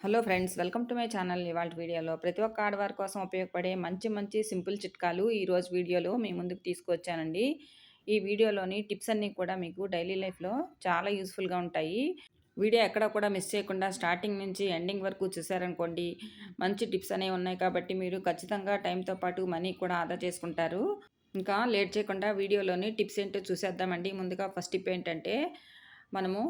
Hello friends, welcome to my channel. ఇవాళ వీడియోలో ప్రతి ఒక్క ఆడవారి కోసం ఉపయోగపడే మంచి మంచి సింపుల్ చిట్కాలు ఈరోజు వీడియోలో మీ ముందుకు తీసుకొచ్చానండి. ఈ వీడియోలోని టిప్స్ అన్నీ కూడా మీకు డైలీ లైఫ్లో చాలా యూస్ఫుల్గా ఉంటాయి. వీడియో ఎక్కడ కూడా మిస్ చేయకుండా స్టార్టింగ్ నుంచి ఎండింగ్ వరకు చూసారనుకోండి, మంచి టిప్స్ అనేవి ఉన్నాయి కాబట్టి మీరు ఖచ్చితంగా టైంతో పాటు మనీ కూడా ఆదా చేసుకుంటారు. ఇంకా లేట్ చేయకుండా వీడియోలోని టిప్స్ ఏంటో చూసేద్దామండి. ముందుగా ఫస్ట్ టిప్ ఏంటంటే, మనము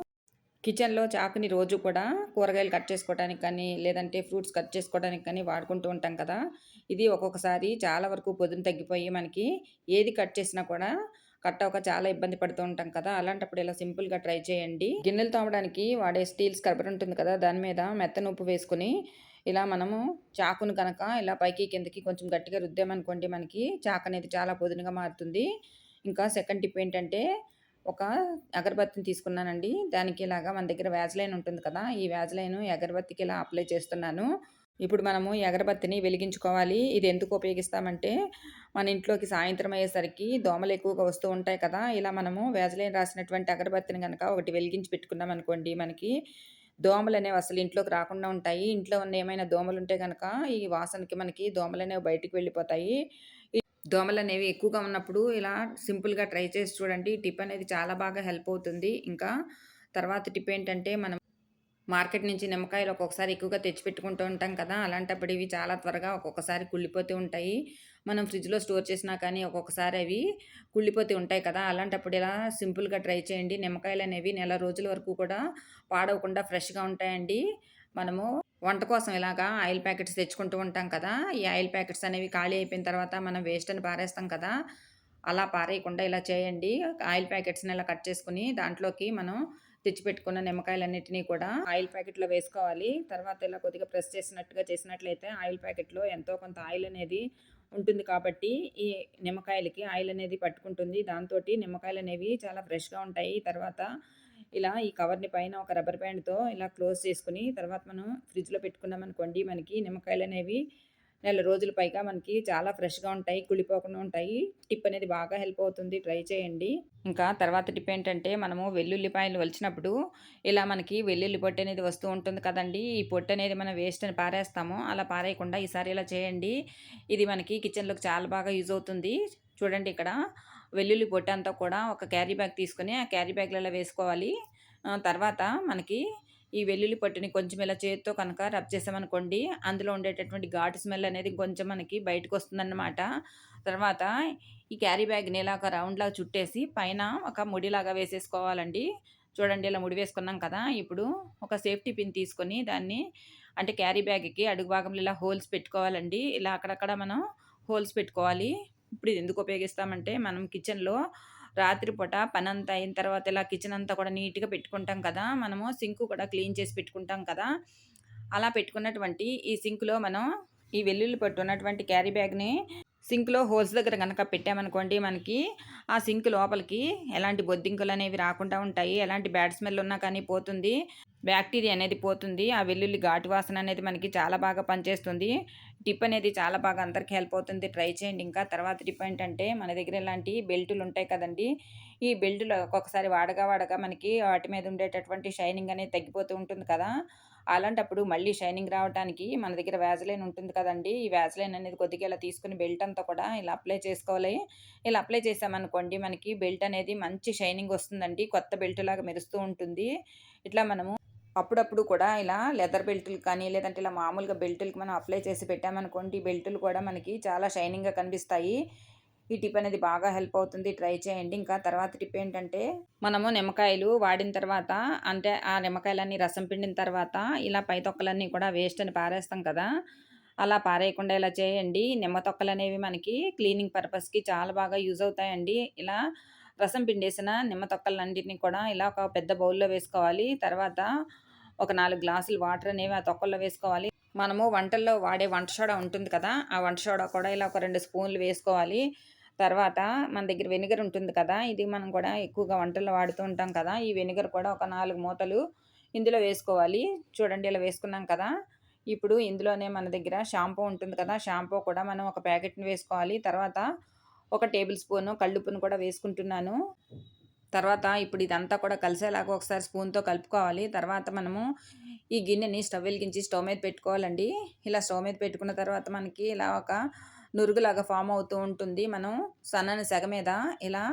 కిచెన్‌లో చాకుని రోజు కూడా కూరగాయలు కట్ చేసుకోవడానికి కానీ, లేదంటే ఫ్రూట్స్ కట్ చేసుకోవడానికి కానీ వాడుకుంటూ ఉంటాం కదా! ఇది ఒక్కొక్కసారి చాలా వరకు పొదును తగ్గిపోయి మనకి ఏది కట్ చేసినా కూడా కట్ అవ్వక చాలా ఇబ్బంది పడుతూ ఉంటాం కదా! అలాంటప్పుడు ఇలా సింపుల్‌గా ట్రై చేయండి. గిన్నెలు తోమడానికి వాడే స్టీల్ స్క్రబ్బర్ ఉంటుంది కదా! దాని మీద మెత్తని ఉప్పు వేసుకొని ఇలా మనము చాకును గనక ఇలా పైకి కిందకి కొంచెం గట్టిగా రుద్దామనుకోండి, మనకి చాకు అనేది చాలా పొదునుగా మారుతుంది. ఇంకా సెకండ్ టిప్ ఏంటంటే, ఒక అగరబత్తిని తీసుకున్నానండి. దానికి ఇలాగా మన దగ్గర వ్యాజ్‌లైన్ ఉంటుంది కదా! ఈ వ్యాజ్‌లైను ఈ అగరబత్తికి ఇలా అప్లై చేస్తున్నాను. ఇప్పుడు మనము ఈ అగరబత్తిని వెలిగించుకోవాలి. ఇది ఎందుకు ఉపయోగిస్తామంటే, మన ఇంట్లోకి సాయంత్రం అయ్యేసరికి దోమలు ఎక్కువగా వస్తూ ఉంటాయి కదా! ఇలా మనము వ్యాజ్‌లైన్ రాసినటువంటి అగరబత్తిని గనక ఒకటి వెలిగించి పెట్టుకున్నామనుకోండి, మనకి దోమలనేవి అసలు ఇంట్లోకి రాకుండా ఉంటాయి. ఇంట్లో ఉన్న ఏమైనా దోమలుంటే గనక ఈ వాసనకి మనకి దోమలనేవి బయటికి వెళ్ళిపోతాయి. దోమలనేవి ఎక్కువగా ఉన్నప్పుడు ఇలా సింపుల్‌గా ట్రై చేసి చూడండి. ఈ టిప్ అనేది చాలా బాగా హెల్ప్ అవుతుంది. ఇంకా తర్వాత టిప్ ఏంటంటే, మనం మార్కెట్ నుంచి నిమ్మకాయలు ఒక్కొక్కసారి ఎక్కువగా తెచ్చిపెట్టుకుంటూ ఉంటాం కదా! అలాంటప్పుడు ఇవి చాలా త్వరగా ఒక్కొక్కసారి కుళ్ళిపోతూ ఉంటాయి. మనం ఫ్రిడ్జ్‌లో స్టోర్ చేసినా కానీ ఒక్కొక్కసారి అవి కుళ్ళిపోతూ ఉంటాయి కదా! అలాంటప్పుడు ఇలా సింపుల్‌గా ట్రై చేయండి. నిమ్మకాయలనేవి నెల రోజుల వరకు కూడా పాడవకుండా ఫ్రెష్‌గా ఉంటాయండి. మనము వంట కోసం ఇలాగా ఆయిల్ ప్యాకెట్స్ తెచ్చుకుంటూ ఉంటాం కదా! ఈ ఆయిల్ ప్యాకెట్స్ అనేవి ఖాళీ అయిపోయిన తర్వాత మనం వేస్ట్ అని పారేస్తాం కదా! అలా పారేయకుండా ఇలా చేయండి. ఆయిల్ ప్యాకెట్స్‌ని ఇలా కట్ చేసుకొని దాంట్లోకి మనం తెచ్చిపెట్టుకున్న నిమ్మకాయలన్నిటిని కూడా ఆయిల్ ప్యాకెట్‌లో వేసుకోవాలి. తర్వాత ఇలా కొద్దిగా ప్రెస్ చేసినట్టుగా చేసినట్లయితే ఆయిల్ ప్యాకెట్‌లో ఎంతో కొంత ఆయిల్ అనేది ఉంటుంది కాబట్టి, ఈ నిమ్మకాయలకి ఆయిల్ అనేది పట్టుకుంటుంది. దాంతోటి నిమ్మకాయలనేవి చాలా ఫ్రెష్‌గా ఉంటాయి. తర్వాత ఇలా ఈ కవర్‌ని పైన ఒక రబ్బర్ బ్యాండ్‌తో ఇలా క్లోజ్ చేసుకొని, తర్వాత మనం ఫ్రిడ్జ్‌లో పెట్టుకున్నామనుకోండి, మనకి నిమ్మకాయలనేవి నెల రోజులు పైగా మనకి చాలా ఫ్రెష్‌గా ఉంటాయి. కుళ్ళిపోకుండా ఉంటాయి. టిప్ అనేది బాగా హెల్ప్ అవుతుంది. ట్రై చేయండి. ఇంకా తర్వాత టిప్ ఏంటంటే, మనము వెల్లుల్లిపాయలు ఒలిచినప్పుడు ఇలా మనకి వెల్లుల్లి పొట్టు అనేది వస్తూ ఉంటుంది కదండీ! ఈ పొట్టు అనేది మనం వేస్ట్ అని పారేస్తాము. అలా పారేయకుండా ఈసారి ఇలా చేయండి. ఇది మనకి కిచెన్‌లోకి చాలా బాగా యూజ్ అవుతుంది. చూడండి ఇక్కడ వెల్లుల్లి పొట్టంతా కూడా ఒక క్యారీ బ్యాగ్ తీసుకొని, ఆ క్యారీ బ్యాగ్‌లో ఇలా వేసుకోవాలి. తర్వాత మనకి ఈ వెల్లుల్లి పొట్టుని కొంచెం ఇలా చేత్తో కనుక రబ్ చేసామనుకోండి, అందులో ఉండేటటువంటి ఘాటు స్మెల్ అనేది కొంచెం మనకి బయటకొస్తుందన్నమాట. తర్వాత ఈ క్యారీ బ్యాగ్‌ని ఇలా ఒక రౌండ్‌లాగా చుట్టేసి పైన ఒక ముడిలాగా వేసేసుకోవాలండి. చూడండి ఇలా ముడి వేసుకున్నాం కదా! ఇప్పుడు ఒక సేఫ్టీ పిన్ తీసుకొని దాన్ని అంటే క్యారీ బ్యాగ్‌కి అడుగు భాగంలో ఇలా హోల్స్ పెట్టుకోవాలండి. ఇలా అక్కడక్కడ మనం హోల్స్ పెట్టుకోవాలి. ఇప్పుడు ఇది ఎందుకు ఉపయోగిస్తామంటే, మనం కిచెన్‌లో రాత్రిపూట పనంతా అయిన తర్వాత ఇలా కిచెన్ అంతా కూడా నీట్‌గా పెట్టుకుంటాం కదా! మనము సింక్ కూడా క్లీన్ చేసి పెట్టుకుంటాం కదా! అలా పెట్టుకున్నటువంటి ఈ సింక్‌లో మనం ఈ వెల్లుల్లి పొట్టు ఉన్నటువంటి క్యారీ బ్యాగ్‌ని సింక్‌లో హోల్స్ దగ్గర గనక పెట్టామనుకోండి, మనకి ఆ సింక్ లోపలికి ఎలాంటి బొద్దింకలనేవి రాకుండా ఉంటాయి. ఎలాంటి బ్యాడ్ స్మెల్ ఉన్నా కానీ పోతుంది. బ్యాక్టీరియా అనేది పోతుంది. ఆ వెల్లుల్లి ఘాటు వాసన అనేది మనకి చాలా బాగా పనిచేస్తుంది. టిప్ అనేది చాలా బాగా అందరికి హెల్ప్ అవుతుంది. ట్రై చేయండి. ఇంకా తర్వాత టిప్ ఏంటంటే, మన దగ్గర ఇలాంటి బెల్టులు ఉంటాయి కదండీ! ఈ బెల్టులు ఒక్కొక్కసారి వాడగా మనకి వాటి మీద ఉండేటటువంటి షైనింగ్ అనేది తగ్గిపోతూ ఉంటుంది కదా! అలాంటప్పుడు మళ్ళీ షైనింగ్ రావటానికి మన దగ్గర వ్యాజ్‌లైన్ ఉంటుంది కదండీ! ఈ వ్యాజ్‌లైన్ అనేది కొద్దిగా ఇలా తీసుకొని బెల్ట్ అంతా కూడా ఇలా అప్లై చేసుకోవాలి. ఇలా అప్లై చేశామనుకోండి, మనకి బెల్ట్ అనేది మంచి షైనింగ్ వస్తుందండి. కొత్త బెల్ట్‌లాగా మెరుస్తూ ఉంటుంది. ఇట్లా మనము అప్పుడప్పుడు కూడా ఇలా లెదర్ బెల్టులు కానీ, లేదంటే ఇలా మామూలుగా బెల్టులకి మనం అప్లై చేసి పెట్టామనుకోండి, బెల్టులు కూడా మనకి చాలా షైనింగ్‌గా కనిపిస్తాయి. ఈ టిప్ అనేది బాగా హెల్ప్ అవుతుంది. ట్రై చేయండి. ఇంకా తర్వాత టిప్ ఏంటంటే, మనము నిమ్మకాయలు వాడిన తర్వాత అంటే, ఆ నిమ్మకాయలన్నీ రసం పిండిన తర్వాత ఇలా పై తొక్కలన్నీ కూడా వేస్ట్ అని పారేస్తాం కదా! అలా పారేయకుండా ఇలా చేయండి. నిమ్మ తొక్కలనేవి మనకి క్లీనింగ్ పర్పస్‌కి చాలా బాగా యూజ్ అవుతాయండి. ఇలా రసం పిండేసిన నిమ్మ తొక్కలన్నిటిని కూడా ఇలా ఒక పెద్ద బౌల్‌లో వేసుకోవాలి. తర్వాత ఒక 4 గ్లాసులు వాటర్ అనేవి ఆ తొక్కల్లో వేసుకోవాలి. మనము వంటల్లో వాడే వంట సోడా ఉంటుంది కదా! ఆ వంట సోడా కూడా ఇలా ఒక 2 స్పూన్లు వేసుకోవాలి. తర్వాత మన దగ్గర వెనిగర్ ఉంటుంది కదా! ఇది మనం కూడా ఎక్కువగా వంటల్లో వాడుతూ ఉంటాం కదా! ఈ వెనిగర్ కూడా ఒక 4 మూతలు ఇందులో వేసుకోవాలి. చూడండి ఇలా వేసుకున్నాం కదా! ఇప్పుడు ఇందులోనే మన దగ్గర షాంపూ ఉంటుంది కదా! షాంపూ కూడా మనం ఒక ప్యాకెట్‌ని వేసుకోవాలి. తర్వాత ఒక టేబుల్ స్పూను కల్లుప్పును కూడా వేసుకుంటున్నాను. తర్వాత ఇప్పుడు ఇదంతా కూడా కలిసేలాగా ఒకసారి స్పూన్‌తో కలుపుకోవాలి. తర్వాత మనము ఈ గిన్నెని స్టవ్ వెలిగించి స్టవ్ మీద పెట్టుకోవాలండి. ఇలా స్టవ్ మీద పెట్టుకున్న తర్వాత మనకి ఇలా ఒక నురుగులాగా ఫార్మ్ అవుతూ ఉంటుంది. మనం సన్నని సెగ మీద ఇలా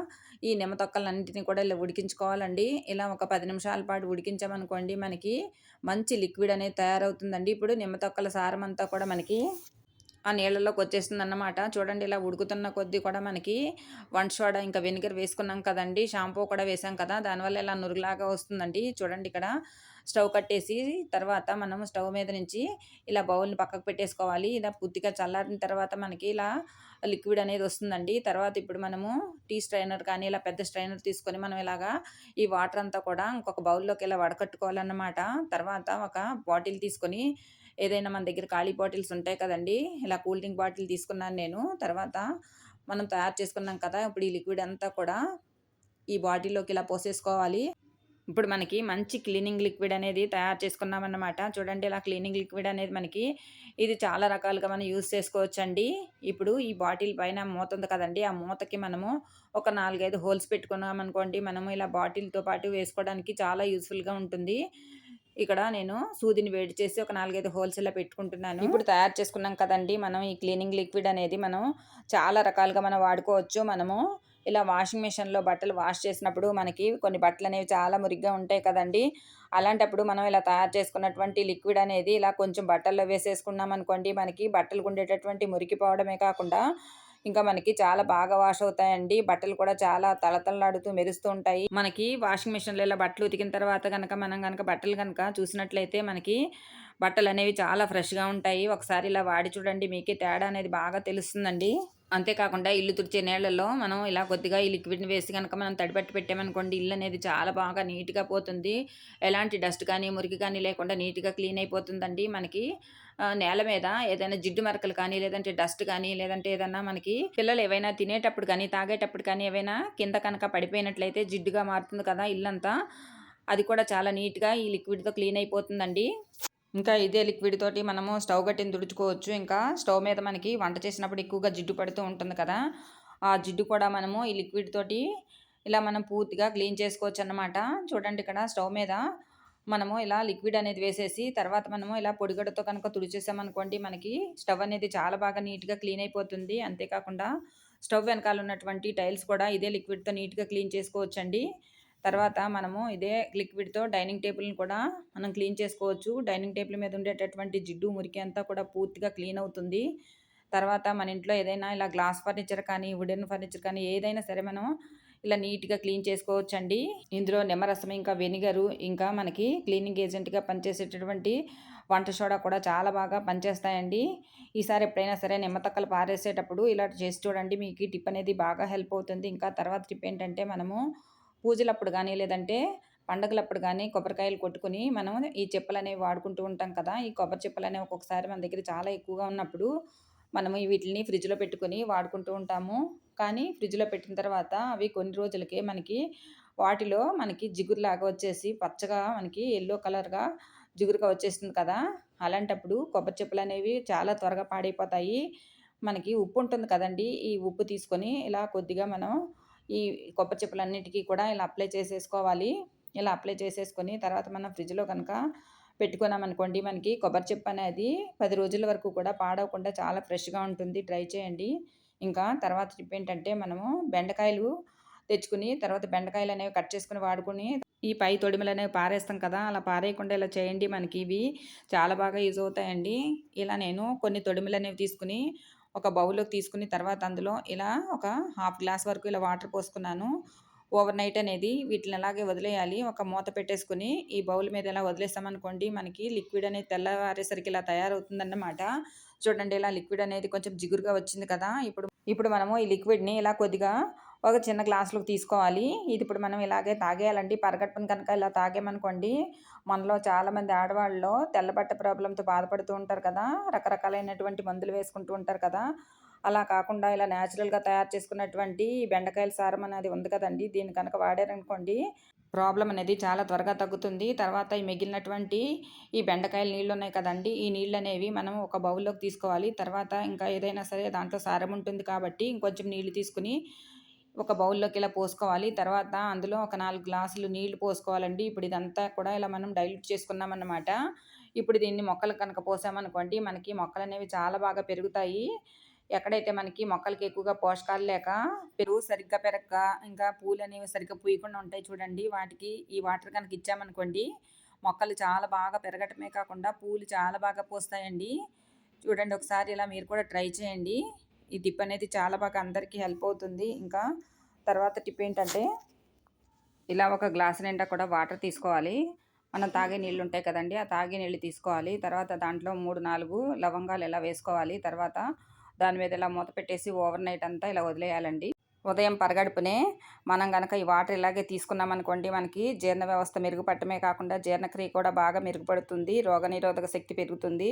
ఈ నిమ్మ తొక్కలన్నిటిని కూడా ఇలా ఉడికించుకోవాలండి. ఇలా ఒక 10 నిమిషాల పాటు ఉడికించామనుకోండి మనకి మంచి లిక్విడ్ అనేది తయారవుతుందండి. ఇప్పుడు నిమ్మ తొక్కల సారం అంతా కూడా మనకి ఆ నీళ్ళలోకొచ్చేస్తుందన్నమాట. చూడండి ఇలా ఉడుకుతున్న కొద్దీ కూడా మనకి వంట సోడా ఇంకా వెనిగర్ వేసుకున్నాం కదండీ! షాంపూ కూడా వేసాం కదా! దానివల్ల ఇలా నురుగులాగా వస్తుందండి. చూడండి ఇక్కడ స్టవ్ కట్టేసి తర్వాత మనం స్టవ్ మీద నుంచి ఇలా బౌల్‌ని పక్కకు పెట్టేసుకోవాలి. ఇలా పూర్తిగా చల్లారిన తర్వాత మనకి ఇలా లిక్విడ్ అనేది వస్తుందండి. తర్వాత ఇప్పుడు మనము టీ స్ట్రైనర్ కానీ ఇలా పెద్ద స్ట్రైనర్ తీసుకొని మనం ఇలాగా ఈ వాటర్ అంతా కూడా ఇంకొక బౌల్‌లోకి ఇలా వడకట్టుకోవాలన్నమాట. తర్వాత ఒక బాటిల్ తీసుకొని ఏదైనా మన దగ్గర ఖాళీ బాటిల్స్ ఉంటాయి కదండీ! ఇలా కూల్ డ్రింక్ బాటిల్ తీసుకున్నాను నేను. తర్వాత మనం తయారు చేసుకున్నాం కదా! ఇప్పుడు ఈ లిక్విడ్ అంతా కూడా ఈ బాటిల్‌లోకి ఇలా పోసేసుకోవాలి. ఇప్పుడు మనకి మంచి క్లీనింగ్ లిక్విడ్ అనేది తయారు చేసుకున్నామన్నమాట. చూడండి ఇలా క్లీనింగ్ లిక్విడ్ అనేది మనకి ఇది చాలా రకాలుగా మనం యూజ్ చేసుకోవచ్చండి. ఇప్పుడు ఈ బాటిల్ పైన మూత ఉంది కదండీ! ఆ మూతకి మనము ఒక 4, 5 హోల్స్ పెట్టుకున్నామనుకోండి, మనము ఇలా బాటిల్‌తో పాటు వేసుకోవడానికి చాలా యూజ్‌ఫుల్‌గా ఉంటుంది. ఇక్కడ నేను సూదిని వేడి చేసి ఒక 4, 5 హోల్స్ ఇలా పెట్టుకుంటున్నాను. ఇప్పుడు తయారు చేసుకున్నాం కదండీ! మనం ఈ క్లీనింగ్ లిక్విడ్ అనేది మనం చాలా రకాలుగా మనం వాడుకోవచ్చు. మనము ఇలా వాషింగ్ మిషన్‌లో బట్టలు వాష్ చేసినప్పుడు మనకి కొన్ని బట్టలనేవి చాలా మురికిగా ఉంటాయి కదండీ! అలాంటప్పుడు మనం ఇలా తయారు చేసుకున్నటువంటి లిక్విడ్ అనేది ఇలా కొంచెం బట్టల్లో వేసేసుకున్నామనుకోండి, మనకి బట్టలకు ఉండేటటువంటి మురికి పోవడమే కాకుండా, ఇంకా మనకి చాలా బాగా వాష్ అవుతాయండి. బట్టలు కూడా చాలా తళతళలాడుతూ మెరుస్తూ ఉంటాయి. మనకి వాషింగ్ మిషన్‌లో ఇలా బట్టలు ఉతికిన తర్వాత గనక మనం గనక బట్టలు గనక చూసినట్లయితే మనకి బట్టలనేవి చాలా ఫ్రెష్‌గా ఉంటాయి. ఒకసారి ఇలా వాడి చూడండి మీకే తేడా అనేది బాగా తెలుస్తుందండి. అంతేకాకుండా ఇల్లు తుడిచే నీళ్ళల్లో మనం ఇలా కొద్దిగా ఈ లిక్విడ్‌ని వేసి గనక మనం తడిపెట్టి పెట్టామనుకోండి ఇల్లనేది చాలా బాగా నీట్‌గా పోతుంది. ఎలాంటి డస్ట్ కానీ, మురికి కానీ లేకుండా నీట్‌గా క్లీన్ అయిపోతుందండి. మనకి నేల మీద ఏదైనా జిడ్డు మరకలు కానీ, లేదంటే డస్ట్ కానీ, లేదంటే ఏదన్నా మనకి పిల్లలు ఏవైనా తినేటప్పుడు కానీ, తాగేటప్పుడు కానీ ఏవైనా కింద కనుక పడిపోయినట్లయితే జిడ్డుగా మారుతుంది కదా ఇల్లంతా. అది కూడా చాలా నీట్‌గా ఈ లిక్విడ్‌తో క్లీన్ అయిపోతుందండి. ఇంకా ఇదే లిక్విడ్ తోటి మనము స్టవ్ గట్టిని తుడుచుకోవచ్చు. ఇంకా స్టవ్ మీద మనకి వంట చేసినప్పుడు ఎక్కువగా జిడ్డు పడుతూ ఉంటుంది కదా! ఆ జిడ్డు కూడా మనము ఈ లిక్విడ్ తోటి ఇలా మనం పూర్తిగా క్లీన్ చేసుకోవచ్చన్నమాట. చూడండి ఇక్కడ స్టవ్ మీద మనము ఇలా లిక్విడ్ అనేది వేసేసి తర్వాత మనము ఇలా పొడిగడతో కనుక తుడిచేసామనుకోండి మనకి స్టవ్ అనేది చాలా బాగా నీట్‌గా క్లీన్ అయిపోతుంది. అంతేకాకుండా స్టవ్ వెనకాల ఉన్నటువంటి టైల్స్ కూడా ఇదే లిక్విడ్‌తో నీట్‌గా క్లీన్ చేసుకోవచ్చండి. తర్వాత మనము ఇదే లిక్విడ్‌తో డైనింగ్ టేబుల్‌ని కూడా మనం క్లీన్ చేసుకోవచ్చు. డైనింగ్ టేబుల్ మీద ఉండేటటువంటి జిడ్డు, మురికి అంతా కూడా పూర్తిగా క్లీన్ అవుతుంది. తర్వాత మన ఇంట్లో ఏదైనా ఇలా గ్లాస్ ఫర్నిచర్ కానీ, వుడెన్ ఫర్నిచర్ కానీ ఏదైనా సరే మనం ఇలా నీట్‌గా క్లీన్ చేసుకోవచ్చండి. ఇందులో నిమ్మరసం, ఇంకా వెనిగరు, ఇంకా మనకి క్లీనింగ్ ఏజెంట్‌గా పనిచేసేటటువంటి వంట సోడా కూడా చాలా బాగా పనిచేస్తాయండి. ఈసారి ఎప్పుడైనా సరే నిమ్మ తొక్కలు పారేసేటప్పుడు ఇలా చేసి చూడండి. మీకు ఈ టిప్ అనేది బాగా హెల్ప్ అవుతుంది. ఇంకా తర్వాత టిప్ ఏంటంటే మనము పూజలప్పుడు గానీ, లేదంటే పండగలప్పుడు గానీ కొబ్బరికాయలు కొట్టుకొని మనం ఈ చెప్పులనేవి వాడుకుంటూ ఉంటాం కదా! ఈ కొబ్బరి చిప్పలనేవి ఒక్కొక్కసారి మన దగ్గర చాలా ఎక్కువగా ఉన్నప్పుడు మనము వీటిలిని ఫ్రిడ్జ్‌లో పెట్టుకొని వాడుకుంటూ ఉంటాము. కానీ ఫ్రిడ్జ్‌లో పెట్టిన తర్వాత అవి కొన్ని రోజులకే మనకి వాటిలో మనకి జిగురులాగా వచ్చేసి పచ్చగా మనకి యెల్లో కలర్‌గా జిగురుగా వచ్చేస్తుంది కదా! అలాంటప్పుడు కొబ్బరి చిప్పలనేవి చాలా త్వరగా పాడైపోతాయి. మనకి ఉప్పు ఉంటుంది కదండీ! ఈ ఉప్పు తీసుకొని ఇలా కొద్దిగా మనం ఈ కొబ్బరి చిప్పలన్నిటికి కూడా ఇలా అప్లై చేసేసుకోవాలి. ఇలా అప్లై చేసేసుకొని తర్వాత మనం ఫ్రిడ్జ్‌లో గనక పెట్టుకున్నామనుకోండి మనకి కొబ్బరి చిప్పనేది 10 రోజుల వరకు కూడా పాడవకుండా చాలా ఫ్రెష్‌గా ఉంటుంది. ట్రై చేయండి. ఇంకా తర్వాత టిప్ ఏంటంటే మనము బెండకాయలు తెచ్చుకొని తర్వాత బెండకాయలనేవి కట్ చేసుకొని వాడుకొని ఈ పై తొడిమలనేవి పారేస్తాం కదా! అలా పారేయకుండా ఇలా చేయండి. మనకి ఇవి చాలా బాగా యూజ్ అవుతాయండి. ఇలా నేను కొన్ని తొడిమలనేవి తీసుకొని ఒక బౌల్‌లోకి తీసుకుని తర్వాత అందులో ఇలా ఒక హాఫ్ గ్లాస్ వరకు ఇలా వాటర్ పోసుకున్నాను. ఓవర్ నైట్ అనేది వీటిని అలాగే వదిలేయాలి. ఒక మూత పెట్టేసుకొని ఈ బౌల్ మీద ఇలా వదిలేసామనుకోండి మనకి లిక్విడ్ అనేది తెల్లవారేసరికి ఇలా తయారవుతుందన్నమాట. చూడండి ఇలా లిక్విడ్ అనేది కొంచెం జిగురుగా వచ్చింది కదా! ఇప్పుడు మనము ఈ లిక్విడ్‌ని ఇలా కొద్దిగా ఒక చిన్న గ్లాస్‌లోకి తీసుకోవాలి. ఇది ఇప్పుడు మనం ఇలాగే తాగేయాలండి. పరగడుపున కనుక ఇలా తాగామనుకోండి, మనలో చాలామంది ఆడవాళ్ళలో తెల్లబట్ట ప్రాబ్లమ్‌తో బాధపడుతూ ఉంటారు కదా! రకరకాలైనటువంటి మందులు వేసుకుంటూ ఉంటారు కదా! అలా కాకుండా ఇలా నేచురల్‌గా తయారు చేసుకున్నటువంటి ఈ బెండకాయల సారం అనేది ఉంది కదండీ! దీన్ని కనుక వాడారనుకోండి, ప్రాబ్లమ్ అనేది చాలా త్వరగా తగ్గుతుంది. తర్వాత ఈ మిగిలినటువంటి ఈ బెండకాయల నీళ్లున్నాయి కదండీ! ఈ నీళ్లనేవి మనం ఒక బౌల్‌లోకి తీసుకోవాలి. తర్వాత ఇంకా ఏదైనా సరే దాంట్లో సారం ఉంటుంది కాబట్టి ఇంకొంచెం నీళ్లు తీసుకొని ఒక బౌల్‌లోకి ఇలా పోసుకోవాలి. తర్వాత అందులో ఒక 4 గ్లాసులు నీళ్లు పోసుకోవాలండి. ఇప్పుడు ఇదంతా కూడా ఇలా మనం డైల్యూట్ చేసుకున్నామన్నమాట. ఇప్పుడు దీన్ని మొక్కలకు కనుక పోసామనుకోండి, మనకి మొక్కలనేవి చాలా బాగా పెరుగుతాయి. ఎక్కడైతే మనకి మొక్కలకి ఎక్కువగా పోషకాలు లేక పెరుగు సరిగ్గా పెరక్క, ఇంకా పూలనేవి సరిగ్గా పూయకుండా ఉంటాయి చూడండి. వాటికి ఈ వాటర్ కనుక ఇచ్చామనుకోండి, మొక్కలు చాలా బాగా పెరగటమే కాకుండా పూలు చాలా బాగా పూస్తాయండి. చూడండి ఒకసారి ఇలా మీరు కూడా ట్రై చేయండి. ఈ టిప్ అనేది చాలా బాగా అందరికీ హెల్ప్ అవుతుంది. ఇంకా తర్వాత టిప్ ఏంటంటే, ఇలా ఒక గ్లాస్ నిండా కూడా వాటర్ తీసుకోవాలి. మనం తాగే నీళ్ళు ఉంటాయి కదండీ! ఆ తాగే నీళ్ళు తీసుకోవాలి. తర్వాత దాంట్లో 3, 4 లవంగాలు ఇలా వేసుకోవాలి. తర్వాత దాని మీద ఇలా మూత పెట్టేసి ఓవర్ నైట్ అంతా ఇలా వదిలేయాలండి. ఉదయం పరగడుపునే మనం గనక ఈ వాటర్ ఇలాగే తీసుకున్నామనుకోండి, మనకి జీర్ణ వ్యవస్థ మెరుగుపడటమే కాకుండా జీర్ణక్రియ కూడా బాగా మెరుగుపడుతుంది. రోగనిరోధక శక్తి పెరుగుతుంది.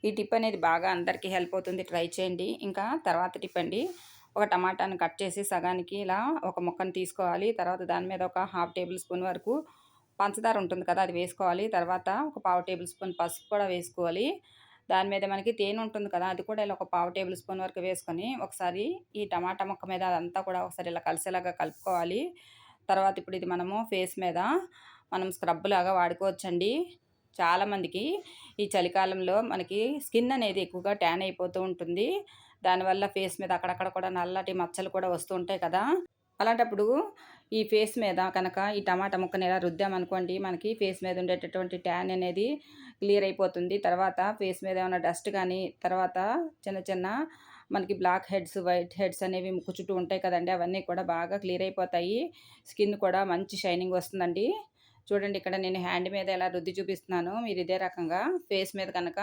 ఈ టిప్ అనేది బాగా అందరికీ హెల్ప్ అవుతుంది. ట్రై చేయండి. ఇంకా తర్వాత టిప్ అండి. ఒక టమాటాను కట్ చేసి సగానికి ఇలా ఒక ముక్కను తీసుకోవాలి. తర్వాత దాని మీద ఒక హాఫ్ టేబుల్ స్పూన్ వరకు పంచదార ఉంటుంది కదా! అది వేసుకోవాలి. తర్వాత ఒక పావు టేబుల్ స్పూన్ పసుపు కూడా వేసుకోవాలి. దాని మీద మనకి తేనె ఉంటుంది కదా! అది కూడా ఇలా ఒక పావు టేబుల్ స్పూన్ వరకు వేసుకొని, ఒకసారి ఈ టమాటా ముక్క మీద అదంతా కూడా ఒకసారి ఇలా కలిసేలాగా కలుపుకోవాలి. తర్వాత ఇప్పుడు ఇది మనము ఫేస్ మీద మనం స్క్రబ్‌లాగా వాడుకోవచ్చండి. చాలామందికి ఈ చలికాలంలో మనకి స్కిన్ అనేది ఎక్కువగా ట్యాన్ అయిపోతూ ఉంటుంది. దానివల్ల ఫేస్ మీద అక్కడక్కడ కూడా నల్లటి మచ్చలు కూడా వస్తూ ఉంటాయి కదా! అలాంటప్పుడు ఈ ఫేస్ మీద కనుక ఈ టమాటా ముక్కని ఇలా రుద్దామనుకోండి, మనకి ఫేస్ మీద ఉండేటటువంటి ట్యాన్ అనేది క్లియర్ అయిపోతుంది. తర్వాత ఫేస్ మీద ఏమైనా డస్ట్ కానీ, తర్వాత చిన్న చిన్న మనకి బ్లాక్ హెడ్స్, వైట్ హెడ్స్ అనేవి ముక్కు చుట్టూ ఉంటాయి కదండీ! అవన్నీ కూడా బాగా క్లియర్ అయిపోతాయి. స్కిన్ కూడా మంచి షైనింగ్ వస్తుందండి. చూడండి ఇక్కడ నేను హ్యాండ్ మీద ఎలా రుద్ది చూపిస్తున్నాను. మీరు ఇదే రకంగా ఫేస్ మీద కనుక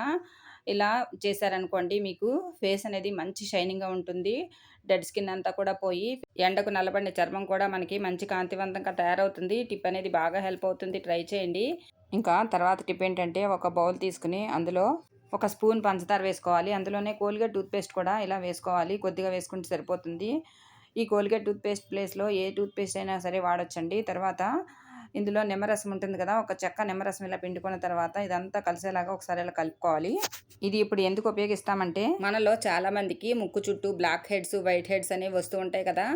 ఇలా చేశారనుకోండి, మీకు ఫేస్ అనేది మంచి షైనింగ్‌గా ఉంటుంది. డెడ్ స్కిన్ అంతా కూడా పోయి, ఎండకు నల్లబడిన చర్మం కూడా మనకి మంచి కాంతివంతంగా తయారవుతుంది. టిప్ అనేది బాగా హెల్ప్ అవుతుంది. ట్రై చేయండి. ఇంకా తర్వాత టిప్ ఏంటంటే, ఒక బౌల్ తీసుకొని అందులో ఒక స్పూన్ పంచదార వేసుకోవాలి. అందులోనే కోల్‌గేట్ టూత్‌పేస్ట్ కూడా ఇలా వేసుకోవాలి. కొద్దిగా వేసుకుంటే సరిపోతుంది. ఈ కోల్‌గేట్ టూత్‌పేస్ట్ ప్లేస్‌లో ఏ టూత్‌పేస్ట్ అయినా సరే వాడొచ్చండి. తర్వాత ఇందులో నిమ్మరసం ఉంటుంది కదా! ఒక చెక్క నిమ్మరసం ఇలా పిండుకున్న తర్వాత ఇదంతా కలిసేలాగా ఒకసారి ఇలా కలుపుకోవాలి. ఇది ఇప్పుడు ఎందుకు ఉపయోగిస్తామంటే, మనలో చాలామందికి ముక్కు చుట్టూ బ్లాక్ హెడ్స్, వైట్ హెడ్స్ అనేవి వస్తూ ఉంటాయి కదా!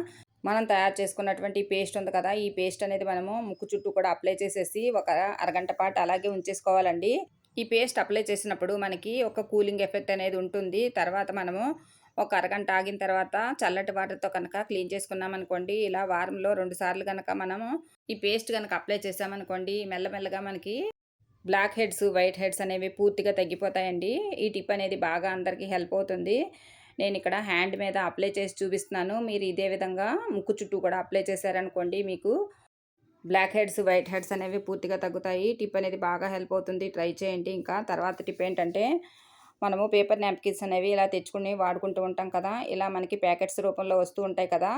మనం తయారు చేసుకున్నటువంటి పేస్ట్ ఉంది కదా! ఈ పేస్ట్ అనేది మనము ముక్కు చుట్టూ కూడా అప్లై చేసేసి ఒక అరగంట పాటు అలాగే ఉంచేసుకోవాలండి. ఈ పేస్ట్ అప్లై చేసినప్పుడు మనకి ఒక కూలింగ్ ఎఫెక్ట్ అనేది ఉంటుంది. తర్వాత మనము ఒక అరగంట ఆగిన తర్వాత చల్లటి వాటర్‌తో కనుక క్లీన్ చేసుకున్నామనుకోండి, ఇలా వారంలో 2 సార్లు గనక మనము ఈ పేస్ట్ గనక అప్లై చేశామనుకోండి, మెల్లమెల్లగా మనకి బ్లాక్ హెడ్స్, వైట్ హెడ్స్ అనేవి పూర్తిగా తగ్గిపోతాయండి. ఈ టిప్ అనేది బాగా అందరికీ హెల్ప్ అవుతుంది. నేనిక్కడ హ్యాండ్ మీద అప్లై చేసి చూపిస్తున్నాను. మీరు ఇదే విధంగా ముక్కు చుట్టూ కూడా అప్లై చేశారనుకోండి, మీకు బ్లాక్ హెడ్స్, వైట్ హెడ్స్ అనేవి పూర్తిగా తగ్గుతాయి. టిప్ అనేది బాగా హెల్ప్ అవుతుంది. ట్రై చేయండి. ఇంకా తర్వాత టిప్ ఏంటంటే, మనము పేపర్ నాప్కిన్స్ అనేవి ఇలా తెచ్చుకొని వాడుకుంటూ ఉంటాం కదా! ఇలా మనకి ప్యాకెట్స్ రూపంలో వస్తూ ఉంటాయి కదా!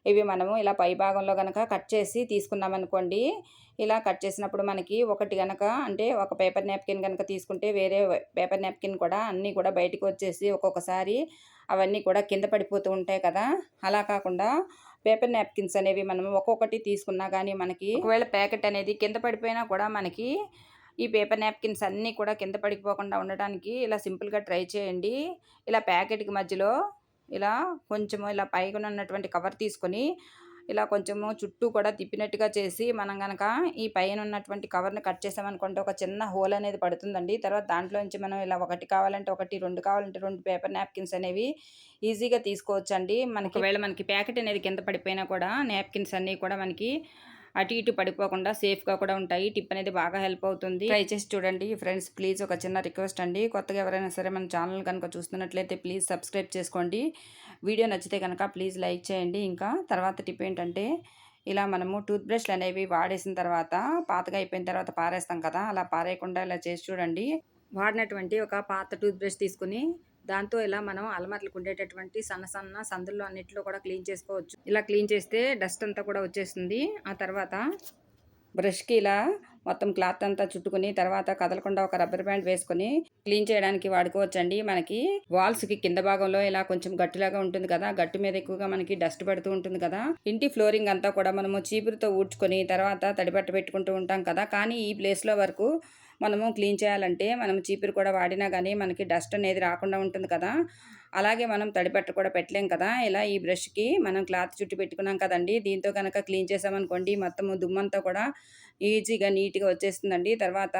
ఇవి మనము ఇలా పై భాగంలో గనక కట్ చేసి తీసుకున్నామనుకోండి, ఇలా కట్ చేసినప్పుడు మనకి ఒకటి గనక అంటే ఒక పేపర్ నాప్కిన్ గనక తీసుకుంటే వేరే పేపర్ నాప్కిన్ కూడా అన్నీ కూడా బయటికి వచ్చేసి ఒక్కొక్కసారి అవన్నీ కూడా కింద పడిపోతూ ఉంటాయి కదా! అలా కాకుండా పేపర్ నాప్కిన్స్ అనేవి మనం ఒక్కొక్కటి తీసుకున్నా గానీ మనకి ఒకవేళ ప్యాకెట్ అనేది కింద పడిపోయినా కూడా మనకి ఈ పేపర్ నాప్కిన్స్ అన్నీ కూడా కింద పడిపోకుండా ఉండటానికి ఇలా సింపుల్‌గా ట్రై చేయండి. ఇలా ప్యాకెట్‌కి మధ్యలో ఇలా కొంచెము ఇలా పైనున్నటువంటి కవర్ తీసుకొని, ఇలా కొంచెము చుట్టూ కూడా తిప్పినట్టుగా చేసి, మనం గనక ఈ పైనున్నటువంటి కవర్‌ని కట్ చేసామనుకోండి, ఒక చిన్న హోల్ అనేది పడుతుందండి. తర్వాత దాంట్లోంచి మనం ఇలా ఒకటి కావాలంటే ఒకటి, 2 కావాలంటే 2 పేపర్ నాప్కిన్స్ అనేవి ఈజీగా తీసుకోవచ్చండి. ఒకవేళ మనకి ప్యాకెట్ అనేది కింద పడిపోయినా కూడా నాప్కిన్స్ అన్నీ కూడా మనకి అటు ఇటు పడిపోకుండా సేఫ్‌గా కూడా ఉంటాయి. టిప్ అనేది బాగా హెల్ప్ అవుతుంది. ట్రై చేసి చూడండి. ఫ్రెండ్స్ ప్లీజ్ ఒక చిన్న రిక్వెస్ట్ అండి. కొత్తగా ఎవరైనా సరే మన ఛానల్ కనుక చూస్తున్నట్లయితే ప్లీజ్ సబ్స్క్రైబ్ చేసుకోండి. వీడియో నచ్చితే కనుక ప్లీజ్ లైక్ చేయండి. ఇంకా తర్వాత టిప్ ఏంటంటే, ఇలా మనము టూత్ బ్రష్‌లు అనేవి వాడేసిన తర్వాత పాతగా అయిపోయిన తర్వాత పారేస్తాం కదా! అలా పారేయకుండా ఇలా చేసి చూడండి. వాడినటువంటి ఒక పాత టూత్ బ్రష్ తీసుకొని దాంతో ఇలా మనం అలమరలకు ఉండేటటువంటి సన్న సన్న సందుల్లో అన్నిట్లో కూడా క్లీన్ చేసుకోవచ్చు. ఇలా క్లీన్ చేస్తే డస్ట్ అంతా కూడా వచ్చేస్తుంది. ఆ తర్వాత బ్రష్‌కి ఇలా మొత్తం క్లాత్ అంతా చుట్టుకొని తర్వాత కదలకుండా ఒక రబ్బర్ బ్యాండ్ వేసుకొని క్లీన్ చేయడానికి వాడుకోవచ్చండి. మనకి వాల్స్‌కి కింద భాగంలో ఇలా కొంచెం గట్టులాగా ఉంటుంది కదా! గట్టు మీద ఎక్కువగా మనకి డస్ట్ పడుతూ ఉంటుంది కదా! ఇంటి ఫ్లోరింగ్ అంతా కూడా మనము చీపురుతో ఊడ్చుకొని తర్వాత తడిబట్ట పెట్టుకుంటూ ఉంటాం కదా! కానీ ఈ ప్లేస్‌లో వరకు మనము క్లీన్ చేయాలంటే మనం చీపురు కూడా వాడినా గానీ మనకి డస్ట్ అనేది రాకుండా ఉంటుంది కదా! అలాగే మనం తడి బట్ట కూడా పెట్టలేం కదా! ఇలా ఈ బ్రష్‌కి మనం క్లాత్ చుట్టి పెట్టుకున్నాం కదండీ! దీంతో గనక క్లీన్ చేశామనుకోండి మొత్తము దుమ్మంతా కూడా ఈజీగా నీట్‌గా వచ్చేస్తుందండి. తర్వాత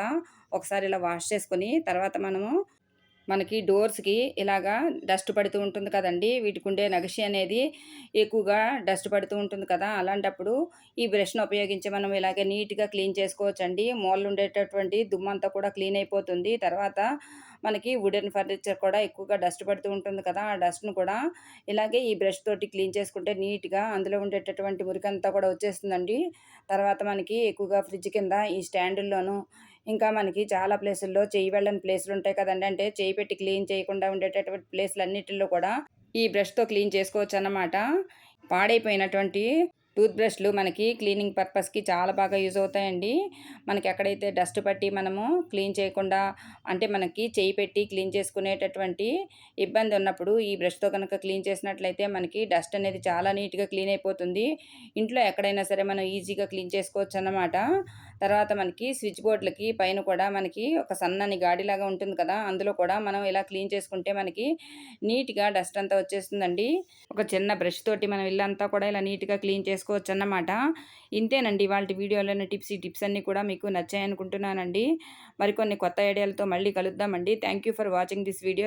ఒకసారి ఇలా వాష్ చేసుకొని తర్వాత మనకి డోర్స్‌కి ఇలాగా డస్ట్ పడుతూ ఉంటుంది కదండీ! వీటికుండే నగిషి అనేది ఎక్కువగా డస్ట్ పడుతూ ఉంటుంది కదా! అలాంటప్పుడు ఈ బ్రష్‌ను ఉపయోగించి మనం ఇలాగే నీట్‌గా క్లీన్ చేసుకోవచ్చండి. మూలలుండేటటువంటి దుమ్మంతా కూడా క్లీన్ అయిపోతుంది. తర్వాత మనకి వుడెన్ ఫర్నిచర్ కూడా ఎక్కువగా డస్ట్ పడుతూ ఉంటుంది కదా! ఆ డస్ట్‌ను కూడా ఇలాగే ఈ బ్రష్ తోటి క్లీన్ చేసుకుంటే నీట్‌గా అందులో ఉండేటటువంటి మురికంతా కూడా వచ్చేస్తుందండి. తర్వాత మనకి ఎక్కువగా ఫ్రిడ్జ్ కింద ఈ స్టాండుల్లోనూ ఇంకా మనకి చాలా ప్లేసుల్లో చెయ్యి వెళ్ళని ప్లేసులుంటాయి కదండీ! అంటే చెయ్యి పెట్టి క్లీన్ చేయకుండా ఉండేటటువంటి ప్లేసులన్నిటిల్లో కూడా ఈ బ్రష్‌తో క్లీన్ చేసుకోవచ్చన్నమాట. పాడైపోయినటువంటి టూత్ బ్రష్‌లు మనకి క్లీనింగ్ పర్పస్‌కి చాలా బాగా యూజ్ అవుతాయండి. మనకి ఎక్కడైతే డస్ట్ పట్టి మనము క్లీన్ చేయకుండా అంటే మనకి చెయ్యి పెట్టి క్లీన్ చేసుకునేటటువంటి ఇబ్బంది ఉన్నప్పుడు ఈ బ్రష్‌తో గనక క్లీన్ చేసినట్లయితే మనకి డస్ట్ అనేది చాలా నీట్‌గా క్లీన్ అయిపోతుంది. ఇంట్లో ఎక్కడైనా సరే మనం ఈజీగా క్లీన్ చేసుకోవచ్చన్నమాట. తర్వాత మనకి స్విచ్ బోర్డ్‌లకి పైన కూడా మనకి ఒక సన్నని గాడిలాగా ఉంటుంది కదా! అందులో కూడా మనం ఇలా క్లీన్ చేసుకుంటే మనకి నీట్‌గా డస్ట్ అంతా వచ్చేస్తుందండి. ఒక చిన్న బ్రష్ తోటి మనం ఇల్లంతా కూడా ఇలా నీట్‌గా క్లీన్ చేసుకోవచ్చన్నమాట. ఇంతేనండి ఇవాల్టి వీడియోలోని టిప్స్. ఈ టిప్స్ అన్నీ కూడా మీకు నచ్చాయనుకుంటున్నానండి. మరికొన్ని కొత్త ఐడియాలతో మళ్ళీ కలుద్దామండి. Thank you for watching this video.